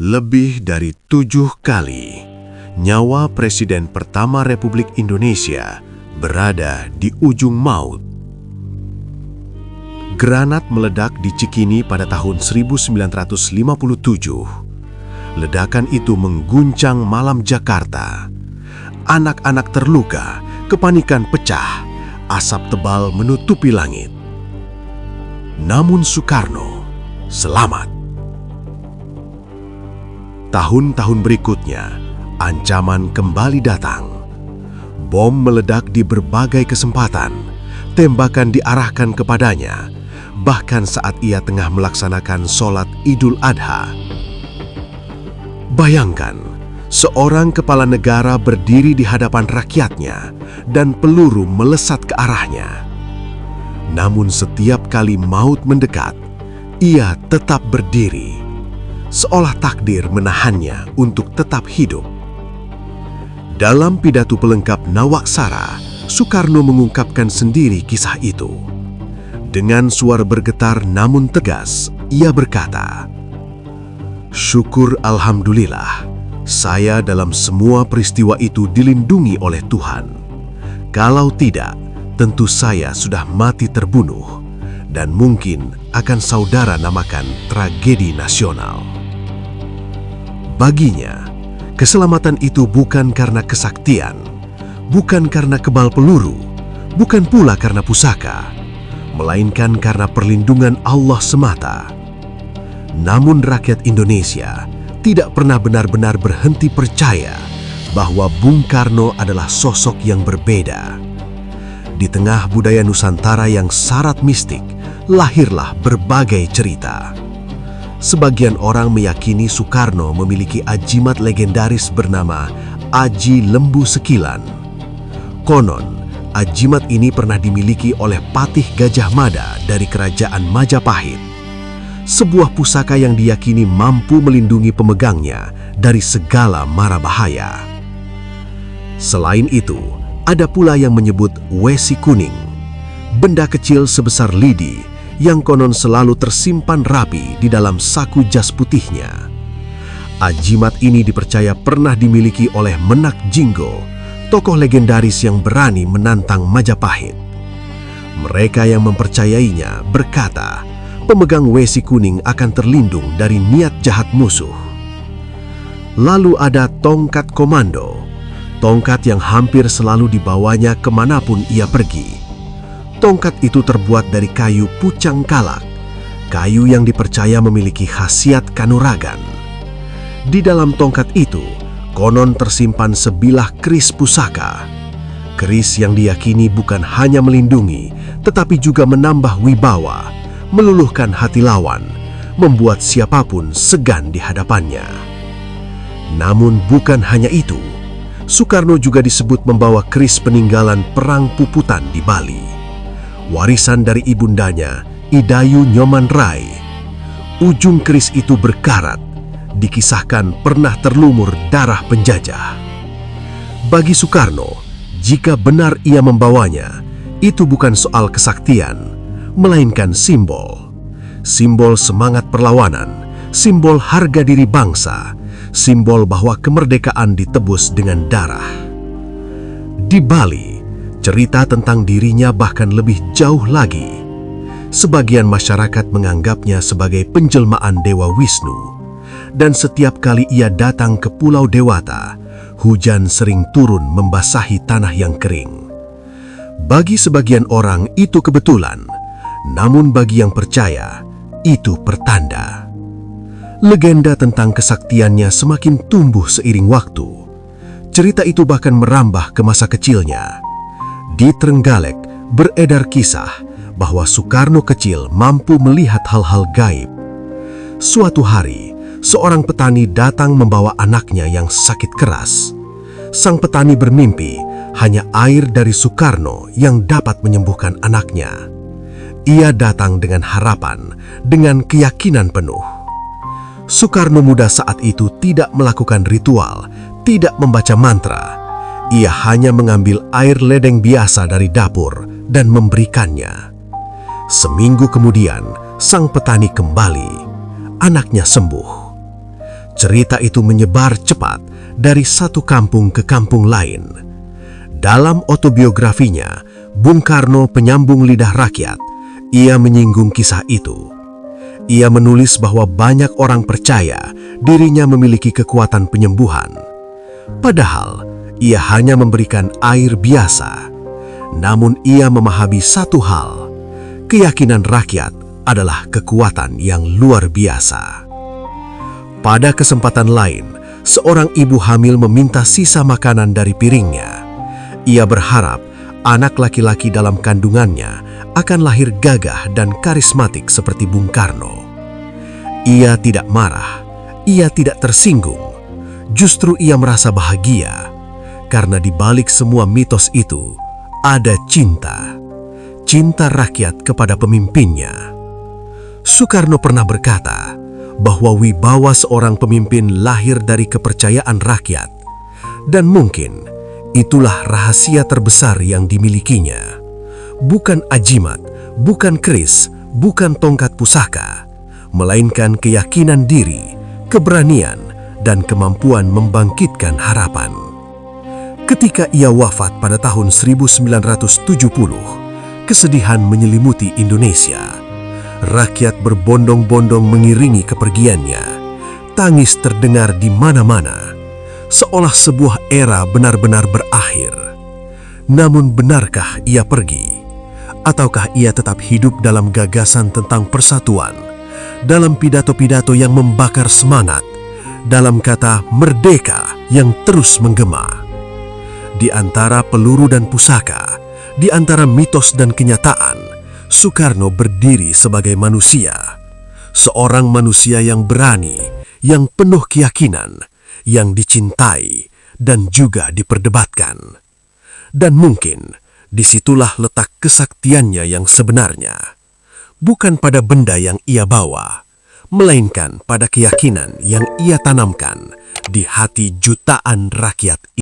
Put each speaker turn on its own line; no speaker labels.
Lebih dari 7 kali, nyawa Presiden pertama Republik Indonesia berada di ujung maut. Granat meledak di Cikini pada tahun 1957. Ledakan itu mengguncang malam Jakarta. Anak-anak terluka, kepanikan pecah, asap tebal menutupi langit. Namun Soekarno selamat. Tahun-tahun berikutnya, ancaman kembali datang. Bom meledak di berbagai kesempatan, tembakan diarahkan kepadanya, bahkan saat ia tengah melaksanakan sholat Idul Adha. Bayangkan, seorang kepala negara berdiri di hadapan rakyatnya dan peluru melesat ke arahnya. Namun setiap kali maut mendekat, ia tetap berdiri, seolah takdir menahannya untuk tetap hidup. Dalam pidato pelengkap Nawaksara, Soekarno mengungkapkan sendiri kisah itu. Dengan suara bergetar namun tegas, ia berkata, "Syukur Alhamdulillah, saya dalam semua peristiwa itu dilindungi oleh Tuhan. Kalau tidak, tentu saya sudah mati terbunuh, dan mungkin akan saudara namakan tragedi nasional." Baginya, keselamatan itu bukan karena kesaktian, bukan karena kebal peluru, bukan pula karena pusaka, melainkan karena perlindungan Allah semata. Namun rakyat Indonesia tidak pernah benar-benar berhenti percaya bahwa Bung Karno adalah sosok yang berbeda. Di tengah budaya Nusantara yang syarat mistik, lahirlah berbagai cerita. Sebagian orang meyakini Soekarno memiliki ajimat legendaris bernama Aji Lembu Sekilan. Konon, ajimat ini pernah dimiliki oleh Patih Gajah Mada dari Kerajaan Majapahit. Sebuah pusaka yang diyakini mampu melindungi pemegangnya dari segala mara bahaya. Selain itu, ada pula yang menyebut wesi kuning, benda kecil sebesar lidi yang konon selalu tersimpan rapi di dalam saku jas putihnya. Ajimat ini dipercaya pernah dimiliki oleh Menak Jinggo, tokoh legendaris yang berani menantang Majapahit. Mereka yang mempercayainya berkata, pemegang wesi kuning akan terlindung dari niat jahat musuh. Lalu ada tongkat komando, tongkat yang hampir selalu dibawanya kemanapun ia pergi. Tongkat itu terbuat dari kayu pucang kalak, kayu yang dipercaya memiliki khasiat kanuragan. Di dalam tongkat itu, konon tersimpan sebilah keris pusaka. Keris yang diyakini bukan hanya melindungi, tetapi juga menambah wibawa, meluluhkan hati lawan, membuat siapapun segan di hadapannya. Namun bukan hanya itu, Soekarno juga disebut membawa keris peninggalan Perang Puputan di Bali. Warisan dari ibundanya, Idayu Nyoman Rai. Ujung keris itu berkarat, dikisahkan pernah terlumur darah penjajah. Bagi Soekarno, jika benar ia membawanya, itu bukan soal kesaktian, melainkan simbol. Simbol semangat perlawanan, simbol harga diri bangsa, simbol bahwa kemerdekaan ditebus dengan darah. Di Bali, cerita tentang dirinya bahkan lebih jauh lagi. Sebagian masyarakat menganggapnya sebagai penjelmaan Dewa Wisnu, dan setiap kali ia datang ke Pulau Dewata, hujan sering turun membasahi tanah yang kering. Bagi sebagian orang itu kebetulan, namun bagi yang percaya, itu pertanda. Legenda tentang kesaktiannya semakin tumbuh seiring waktu. Cerita itu bahkan merambah ke masa kecilnya. Di Trenggalek beredar kisah bahwa Soekarno kecil mampu melihat hal-hal gaib. Suatu hari, seorang petani datang membawa anaknya yang sakit keras. Sang petani bermimpi hanya air dari Soekarno yang dapat menyembuhkan anaknya. Ia datang dengan harapan, dengan keyakinan penuh. Soekarno muda saat itu tidak melakukan ritual, tidak membaca mantra. Ia hanya mengambil air ledeng biasa dari dapur dan memberikannya. Seminggu kemudian, sang petani kembali. Anaknya sembuh. cerita itu menyebar cepat dari satu kampung ke kampung lain. Dalam autobiografinya, Bung Karno Penyambung Lidah Rakyat, ia menyinggung kisah itu. Ia menulis bahwa banyak orang percaya dirinya memiliki kekuatan penyembuhan. Padahal, ia hanya memberikan air biasa. Namun ia memahami satu hal, keyakinan rakyat adalah kekuatan yang luar biasa. Pada kesempatan lain, seorang ibu hamil meminta sisa makanan dari piringnya. Ia berharap anak laki-laki dalam kandungannya akan lahir gagah dan karismatik seperti Bung Karno. Ia tidak marah, ia tidak tersinggung. Justru ia merasa bahagia, karena di balik semua mitos itu ada cinta. Cinta rakyat kepada pemimpinnya. Soekarno pernah berkata bahwa wibawa seorang pemimpin lahir dari kepercayaan rakyat, dan mungkin itulah rahasia terbesar yang dimilikinya. Bukan ajimat, bukan keris, bukan tongkat pusaka, melainkan keyakinan diri, keberanian, dan kemampuan membangkitkan harapan. Ketika ia wafat pada tahun 1970, kesedihan menyelimuti Indonesia. Rakyat berbondong-bondong mengiringi kepergiannya. Tangis terdengar di mana-mana, seolah sebuah era benar-benar berakhir. Namun benarkah ia pergi? Ataukah ia tetap hidup dalam gagasan tentang persatuan, dalam pidato-pidato yang membakar semangat, dalam kata merdeka yang terus menggema? Di antara peluru dan pusaka, di antara mitos dan kenyataan, Soekarno berdiri sebagai manusia. Seorang manusia yang berani, yang penuh keyakinan, yang dicintai, dan juga diperdebatkan. Dan mungkin disitulah letak kesaktiannya yang sebenarnya. Bukan pada benda yang ia bawa, melainkan pada keyakinan yang ia tanamkan di hati jutaan rakyat.